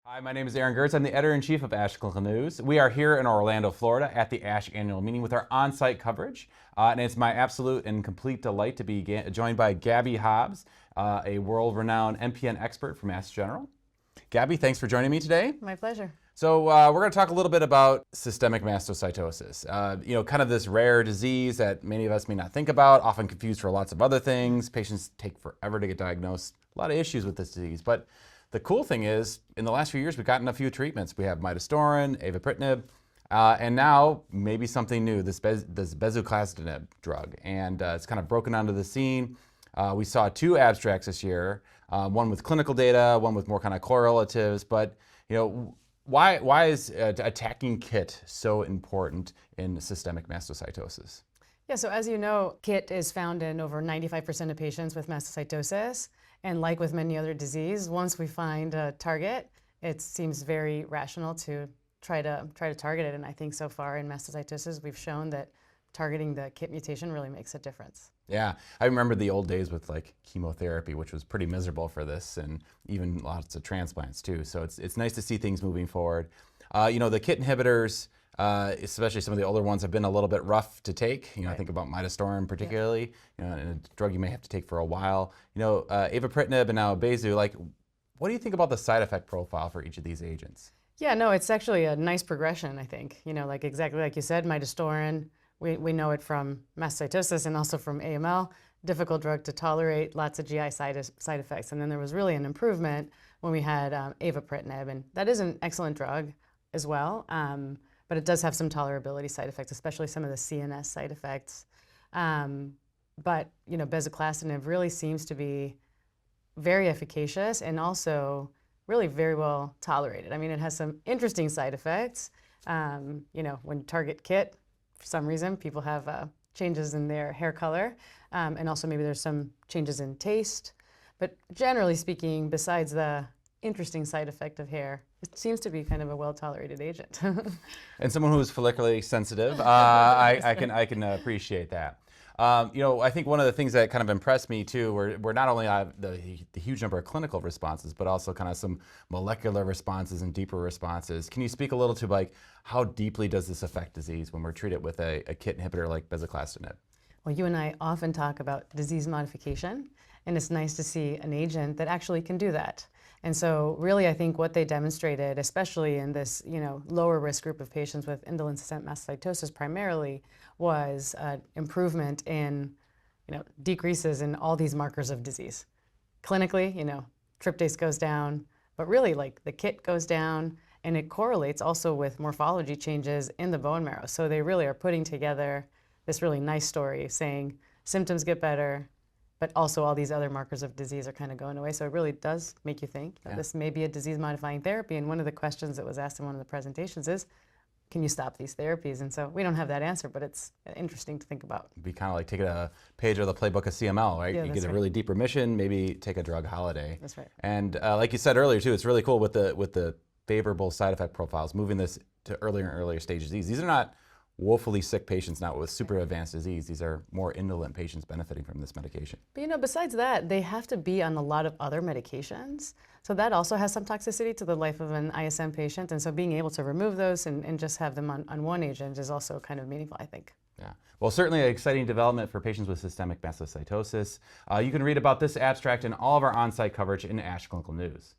Hi, my name is Aaron Gerds. I'm the editor-in-chief of ASH Clinical News. We are here in Orlando, Florida at the ASH annual meeting with our on-site coverage. And it's my absolute and complete delight to be joined by Gabby Hobbs, a world-renowned MPN expert from Mass General. Gabby, thanks for joining me today. My pleasure. So we're going to talk a little bit about systemic mastocytosis. Kind of this rare disease that many of us may not think about, often confused for lots of other things. Patients take forever to get diagnosed. A lot of issues with this disease. But the cool thing is, in the last few years, we've gotten a few treatments. We have midostaurin, avapritinib, and now maybe something new, this bezuclastinib drug. And it's kind of broken onto the scene. We saw 2 abstracts this year, one with clinical data, one with more kind of correlatives. But why is attacking KIT so important in systemic mastocytosis? Yeah, so as you know, KIT is found in over 95% of patients with mastocytosis. And like with many other diseases, once we find a target, it seems very rational to try to target it. And I think so far in mastocytosis, we've shown that targeting the KIT mutation really makes a difference. Yeah, I remember the old days with like chemotherapy, which was pretty miserable for this, and even lots of transplants too. So it's nice to see things moving forward. The KIT inhibitors, especially some of the older ones, have been a little bit rough to take. Right. I think about midostaurin particularly, and a drug you may have to take for a while. Avapritinib and now bezu, what do you think about the side effect profile for each of these agents? Yeah, no, it's actually a nice progression, I think. Exactly like you said, midostaurin, we know it from mastocytosis and also from AML, difficult drug to tolerate, lots of GI side effects. And then there was really an improvement when we had avapritinib, and that is an excellent drug as well. But it does have some tolerability side effects, especially some of the CNS side effects. But bezuclastinib really seems to be very efficacious and also really very well tolerated. I mean, it has some interesting side effects. When you target KIT, for some reason, people have changes in their hair color, and also maybe there's some changes in taste. But generally speaking, besides the interesting side effect of hair, it seems to be kind of a well-tolerated agent. And someone who is follicularly sensitive, I can appreciate that. I think one of the things that kind of impressed me too were not only the huge number of clinical responses, but also kind of some molecular responses and deeper responses. Can you speak a little to how deeply does this affect disease when we're treated with a KIT inhibitor like bezuclastinib? Well, you and I often talk about disease modification, and it's nice to see an agent that actually can do that. And so really, I think what they demonstrated, especially in this lower risk group of patients with indolent systemic mastocytosis primarily, was improvement in decreases in all these markers of disease. Clinically, tryptase goes down, but really the KIT goes down, and it correlates also with morphology changes in the bone marrow. So they really are putting together this really nice story saying symptoms get better, but also all these other markers of disease are kind of going away. So it really does make you think that this may be a disease-modifying therapy. And one of the questions that was asked in one of the presentations is, can you stop these therapies? And so we don't have that answer, but it's interesting to think about. It'd be kind of like taking a page of the playbook of CML, right? Yeah, you get a right. really deep remission, maybe take a drug holiday. That's right. And like you said earlier too, it's really cool with the favorable side effect profiles, moving this to earlier and earlier stage disease. These are not woefully sick patients, not with super advanced disease. These are more indolent patients benefiting from this medication. But besides that, they have to be on a lot of other medications. So that also has some toxicity to the life of an ISM patient. And so being able to remove those and just have them on one agent is also kind of meaningful, I think. Yeah, well, certainly an exciting development for patients with systemic mastocytosis. You can read about this abstract and all of our on-site coverage in ASH Clinical News.